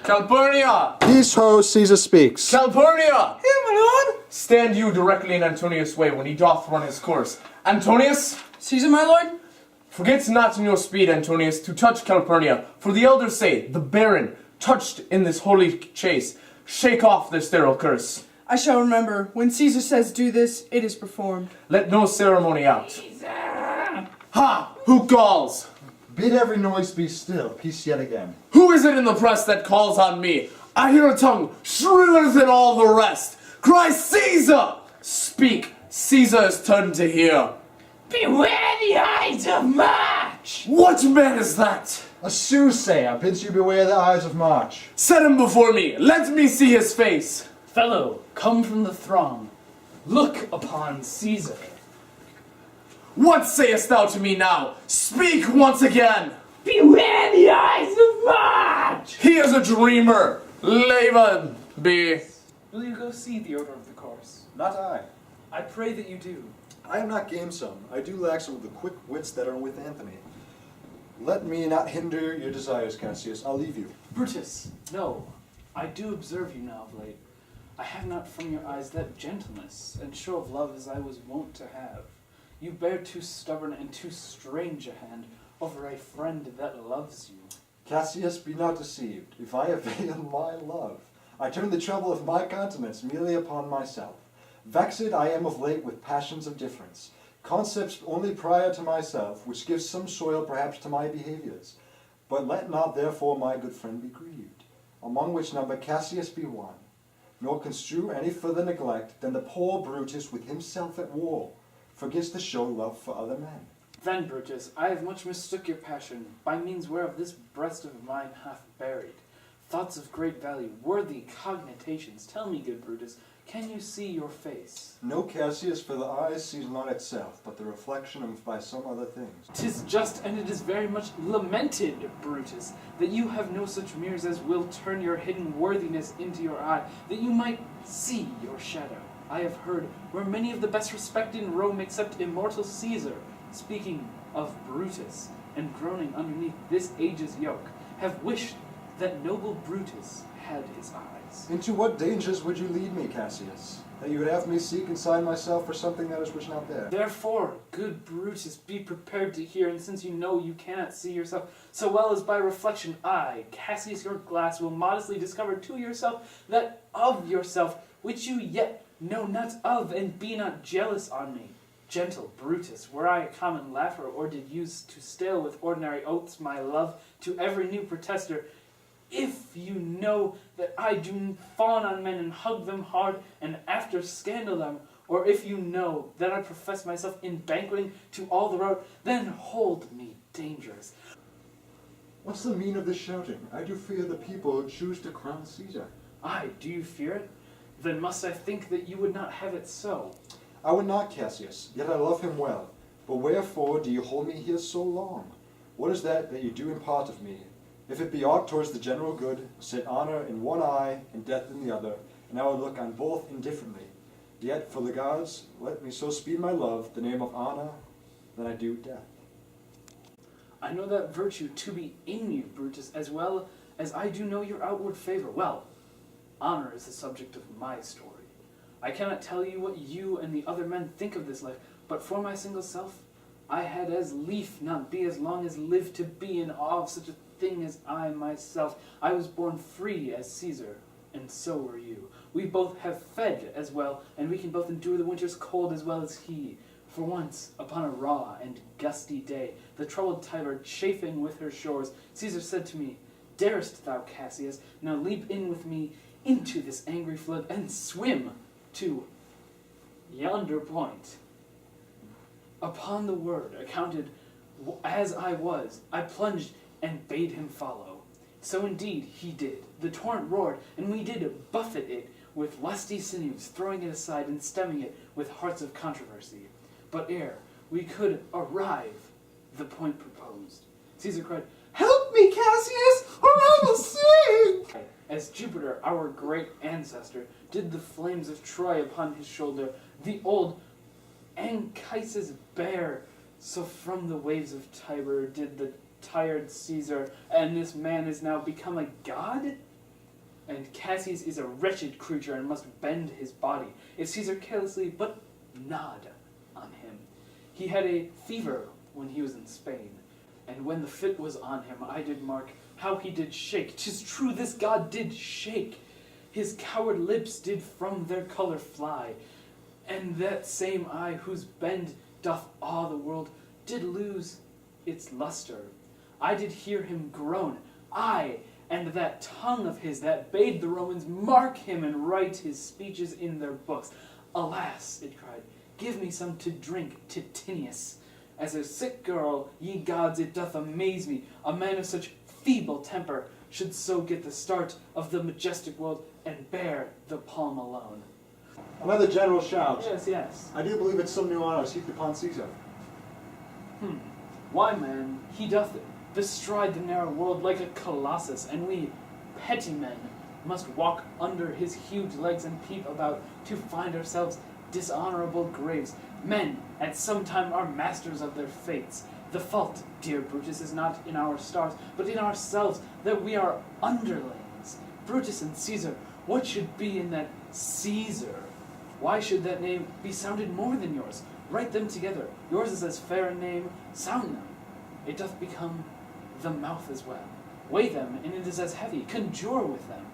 Calpurnia! Peace ho, Caesar speaks. Calpurnia! Here, my lord. Stand you directly in Antonius' way when he doth run his course. Antonius! Caesar, my lord. Forget not in your speed, Antonius, to touch Calpurnia, for the elders say, the Baron, touched in this holy chase, shake off their sterile curse. I shall remember. When Caesar says do this, it is performed. Let no ceremony out. Caesar! Ha! Who calls? Bid every noise be still. Peace yet again. Who is it in the press that calls on me? I hear a tongue shriller than all the rest. Cry Caesar! Speak, Caesar is turned to hear. Beware the eyes of March! What man is that? A soothsayer bids you beware the eyes of March. Set him before me. Let me see his face. Fellow, come from the throng. Look upon Caesar. What sayest thou to me now? Speak once again. Beware the eyes of March! He is a dreamer. Leave him be. Will you go see the order of the course? Not I. I pray that you do. I am not gamesome. I do lack some of the quick wits that are with Anthony. Let me not hinder your desires, Cassius. I'll leave you. Brutus, no. I do observe you now of late. I have not from your eyes that gentleness and show of love as I was wont to have. You bear too stubborn and too strange a hand over a friend that loves you. Cassius, be not deceived. If I avail my love, I turn the trouble of my countenance merely upon myself. Vexed I am of late with passions of difference, concepts only prior to myself, which gives some soil perhaps to my behaviors. But let not therefore my good friend be grieved, among which number Cassius be one, nor construe any further neglect than the poor Brutus with himself at war forgets to show love for other men. Then, Brutus, I have much mistook your passion, by means whereof this breast of mine hath buried thoughts of great value, worthy cogitations. Tell me, good Brutus, can you see your face? No, Cassius, for the eye sees not itself, but the reflection of by some other things. 'Tis just, and it is very much lamented, Brutus, that you have no such mirrors as will turn your hidden worthiness into your eye, that you might see your shadow. I have heard where many of the best respected in Rome except immortal Caesar, speaking of Brutus, and groaning underneath this age's yoke, have wished that noble Brutus had his eyes. Into what dangers would you lead me, Cassius? That you would have me seek inside myself for something that is which not there. Therefore, good Brutus, be prepared to hear, and since you know you cannot see yourself so well as by reflection, I, Cassius your glass, will modestly discover to yourself that of yourself which you yet know not of, and be not jealous on me. Gentle Brutus, were I a common laugher, or did use to stale with ordinary oaths my love to every new protester, if you know that I do fawn on men and hug them hard, and after scandal them, or if you know that I profess myself in banqueting to all the road, then hold me dangerous. What's the mean of this shouting? I do fear the people choose to crown Caesar. Aye, do you fear it? Then must I think that you would not have it so. I would not, Cassius, yet I love him well. But wherefore do you hold me here so long? What is that you do impart of me? If it be aught towards the general good, set honor in one eye and death in the other, and I will look on both indifferently. Yet, for the gods, let me so speed my love, the name of honor, than I do death. I know that virtue to be in you, Brutus, as well as I do know your outward favor. Well, honor is the subject of my story. I cannot tell you what you and the other men think of this life, but for my single self, I had as lief not be as long as live to be in awe of such a thing as I myself. I was born free as Caesar, and so were you. We both have fed as well, and we can both endure the winter's cold as well as he. For once, upon a raw and gusty day, the troubled Tiber chafing with her shores, Caesar said to me, "Darest thou, Cassius, now leap in with me into this angry flood, and swim to yonder point?" Upon the word, accounted as I was, I plunged and bade him follow. So indeed he did. The torrent roared, and we did buffet it with lusty sinews, throwing it aside and stemming it with hearts of controversy. But ere we could arrive the point proposed, Caesar cried, "Help me, Cassius, or I will sink!" As Jupiter, our great ancestor, did the flames of Troy upon his shoulder, the old Anchises bear, so from the waves of Tiber did the tired Caesar, and this man is now become a god? and Cassius is a wretched creature and must bend his body, if Caesar carelessly but nod on him. He had a fever when he was in Spain, and when the fit was on him, I did mark how he did shake. 'Tis true this god did shake. His coward lips did from their colour fly, and that same eye whose bend doth awe the world did lose its lustre. I did hear him groan, aye, and that tongue of his that bade the Romans mark him and write his speeches in their books. Alas, it cried, give me some to drink, Titinius. As a sick girl, ye gods, it doth amaze me, a man of such feeble temper should so get the start of the majestic world and bear the palm alone. Another general shout. Yes, yes. I do believe it's some new honors heaped upon Caesar. Why, man, he doth bestride the narrow world like a colossus, and we, petty men, must walk under his huge legs and peep about to find ourselves dishonorable graves. Men at some time are masters of their fates. The fault, dear Brutus, is not in our stars, but in ourselves, that we are underlings. Brutus and Caesar, what should be in that Caesar? Why should that name be sounded more than yours? Write them together. Yours is as fair a name. Sound them. It doth become the mouth as well. Weigh them, and it is as heavy. Conjure with them.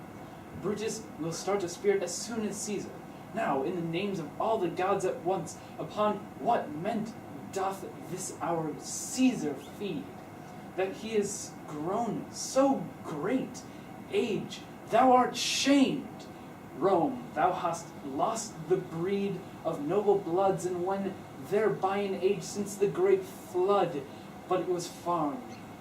Brutus will start a spirit as soon as Caesar. Now, in the names of all the gods at once, upon what meant doth this our Caesar feed? That he is grown so great. Age, thou art shamed. Rome, thou hast lost the breed of noble bloods, and when thereby in age since the great flood, but it was farmed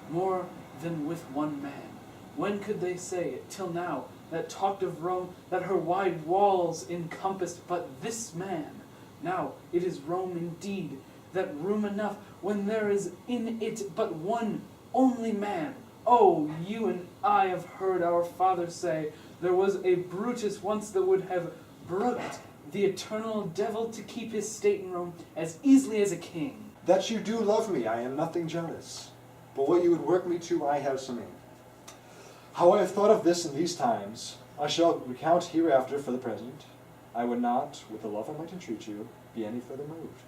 more than with one man. When could they say, till now, that talked of Rome, that her wide walls encompassed but this man? Now it is Rome indeed, that room enough, when there is in it but one only man. Oh, you and I have heard our father say, there was a Brutus once that would have brooked the eternal devil to keep his state in Rome as easily as a king. That you do love me, I am nothing jealous. But what you would work me to, I have some aim. How I have thought of this in these times, I shall recount hereafter for the present. I would not, with the love I might entreat you, be any further moved.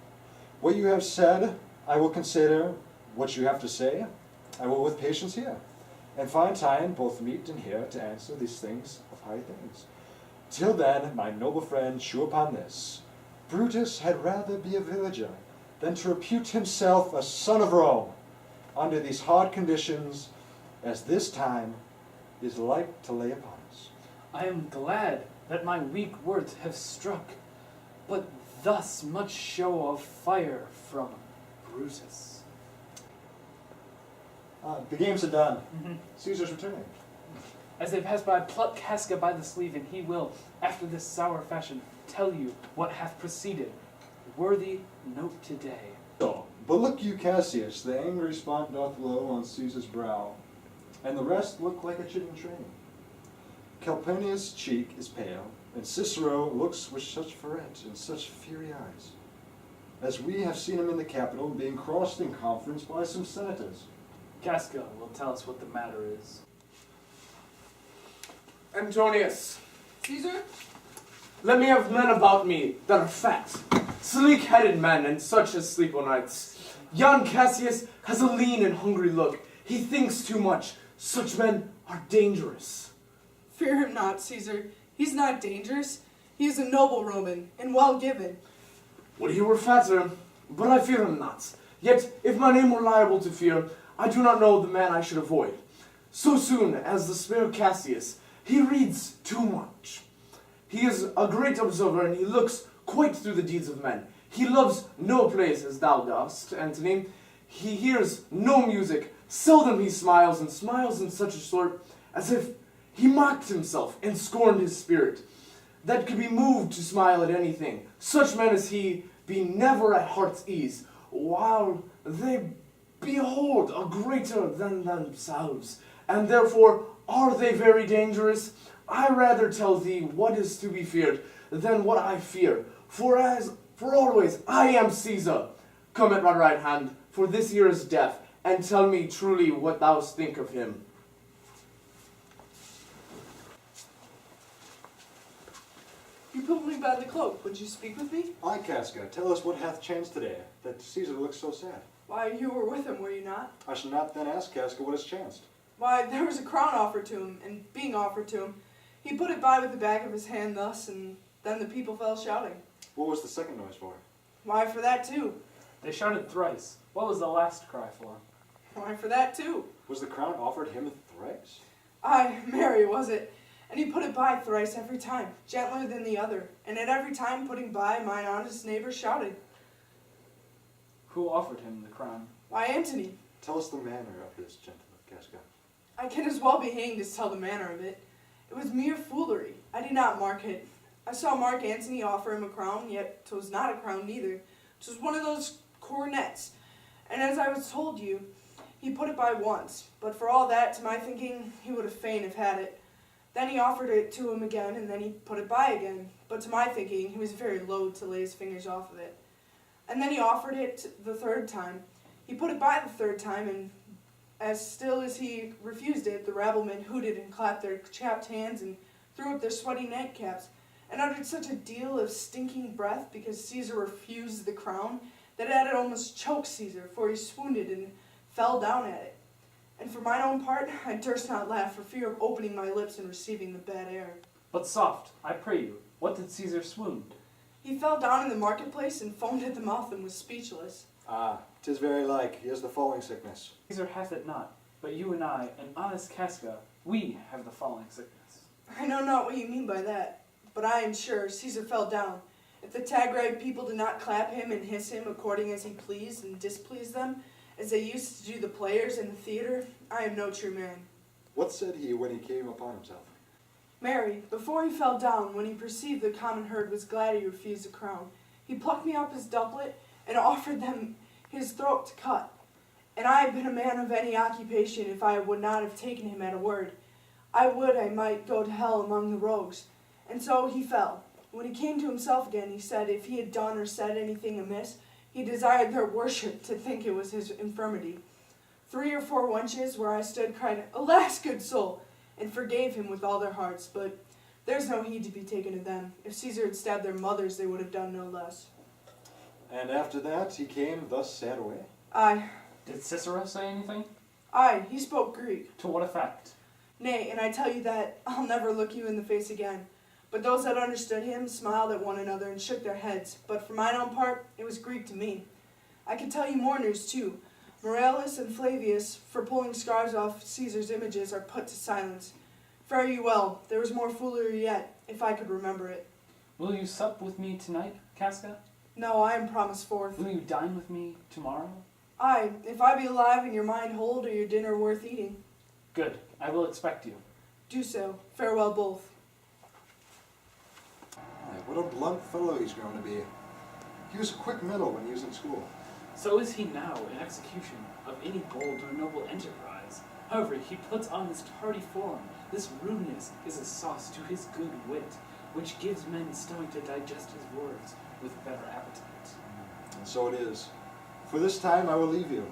What you have said, I will consider. What you have to say, I will with patience hear, and find time, both meet and here, to answer these things of high things. Till then, my noble friend, chew upon this. Brutus had rather be a villager than to repute himself a son of Rome, under these hard conditions, as this time is like to lay upon us. I am glad that my weak words have struck, but thus much show of fire from Brutus. The games are done. Caesar's returning. As they pass by, pluck Casca by the sleeve, and he will, after this sour fashion, tell you what hath preceded. Worthy note today. So, but look you, Cassius, the angry spot doth glow on Caesar's brow, and the rest look like a chidden train. Calpurnius' cheek is pale, and Cicero looks with such ferret and such fiery eyes, as we have seen him in the Capitol being crossed in conference by some senators. Casca will tell us what the matter is. Antonius, Caesar? let me have men about me that are fat, sleek-headed men, and such as sleep o' nights. Yon Cassius has a lean and hungry look. He thinks too much. Such men are dangerous. Fear him not, Caesar. He's not dangerous. He is a noble Roman, and well given. Would he were fatter, but I fear him not. Yet, if my name were liable to fear, I do not know the man I should avoid. So soon as the spare Cassius, he reads too much. He is a great observer, and he looks quite through the deeds of men. He loves no place as thou dost, Antony. He hears no music. Seldom he smiles, and smiles in such a sort as if he mocked himself and scorned his spirit, that could be moved to smile at anything. Such men as he be never at heart's ease, while they behold a greater than themselves, and therefore are they very dangerous. I rather tell thee what is to be feared than what I fear, for always I am Caesar. Come at my right hand, for this here is death, and tell me truly what thou think of him. You pulled me by the cloak. Would you speak with me? Aye, Casca, tell us what hath chanced today, that Caesar looks so sad. Why, you were with him, were you not? I shall not then ask Casca what has chanced. Why, there was a crown offered to him, and being offered to him, he put it by with the back of his hand thus, and then the people fell shouting. What was the second noise for? Why, for that too. They shouted thrice. What was the last cry for? Why, for that too. Was the crown offered him thrice? Aye, marry was it. And he put it by thrice every time, gentler than the other, and at every time putting by, mine honest neighbor shouted. Who offered him the crown? Why, Antony. Tell us the manner of this, gentleman, Casca. I can as well be hanged as tell the manner of it. It was mere foolery. I did not mark it. I saw Mark Antony offer him a crown, yet 'twas not a crown neither. 'Twas one of those coronets. And as I was told you, he put it by once, but for all that, to my thinking, he would have fain have had it. Then he offered it to him again, and then he put it by again, but to my thinking, he was very loath to lay his fingers off of it. And then he offered it the third time. He put it by the third time, and as still as he refused it, the rabblemen hooted and clapped their chapped hands and threw up their sweaty nightcaps, and uttered such a deal of stinking breath because Caesar refused the crown that it had almost choked Caesar, for he swooned and fell down at it. And for mine own part, I durst not laugh for fear of opening my lips and receiving the bad air. But soft, I pray you, what did Caesar swoon? He fell down in the marketplace and foamed at the mouth and was speechless. Ah, 'tis very like, he has the falling sickness. Caesar hath it not, but you and I, and honest Casca, we have the falling sickness. I know not what you mean by that, but I am sure Caesar fell down. If the Tagride people did not clap him and hiss him according as he pleased and displeased them, as they used to do the players in the theater, I am no true man. What said he when he came upon himself? Mary, before he fell down, when he perceived the common herd was glad he refused the crown, he plucked me up his doublet and offered them his throat to cut. And I had been a man of any occupation if I would not have taken him at a word. I would I might go to hell among the rogues. And so he fell. When he came to himself again, he said if he had done or said anything amiss, he desired their worship to think it was his infirmity. 3 or 4 wenches where I stood cried, Alas, good soul, and forgave him with all their hearts, but there's no heed to be taken of them. If Caesar had stabbed their mothers, they would have done no less. And after that he came thus sad away? Aye, Did Cicero say anything? aye, he spoke Greek. To what effect? Nay, and I tell you that I'll never look you in the face again. But those that understood him smiled at one another and shook their heads. But for mine own part, it was Greek to me. I can tell you more news too. Morellus and Flavius, for pulling scars off Caesar's images, are put to silence. Fare you well. There was more foolery yet, if I could remember it. Will you sup with me tonight, Casca? No, I am promised forth. Will you dine with me tomorrow? Aye, if I be alive and your mind hold or your dinner worth eating. Good, I will expect you. Do so. Farewell both. What a blunt fellow he's grown to be. He was a quick middle when he was in school. So is he now in execution of any bold or noble enterprise. However, he puts on this tardy form. This rudeness is a sauce to his good wit, which gives men stomach to digest his words with better appetite. And so it is. For this time I will leave you.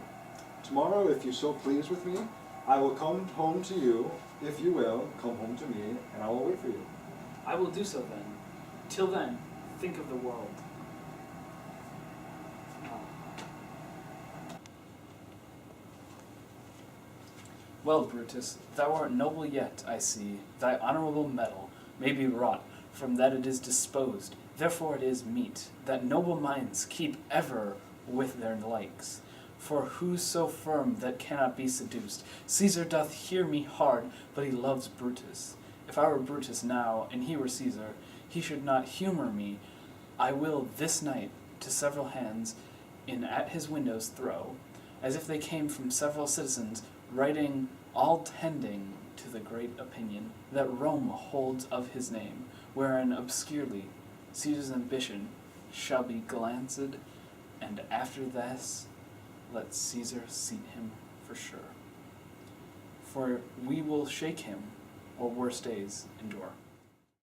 Tomorrow, if you so please with me, I will come home to you. If you will, come home to me, and I will wait for you. I will do so then. Till then, think of the world. Well, Brutus, thou art noble yet, I see. Thy honorable metal may be wrought from that it is disposed. Therefore it is meet that noble minds keep ever with their likes. For who's so firm that cannot be seduced? Caesar doth hear me hard, but he loves Brutus. If I were Brutus now, and he were Caesar, he should not humor me. I will this night to several hands in at his windows throw, as if they came from several citizens, writing all tending to the great opinion that Rome holds of his name, wherein obscurely Caesar's ambition shall be glanced, and after this let Caesar seat him for sure. For we will shake him, or worse days endure.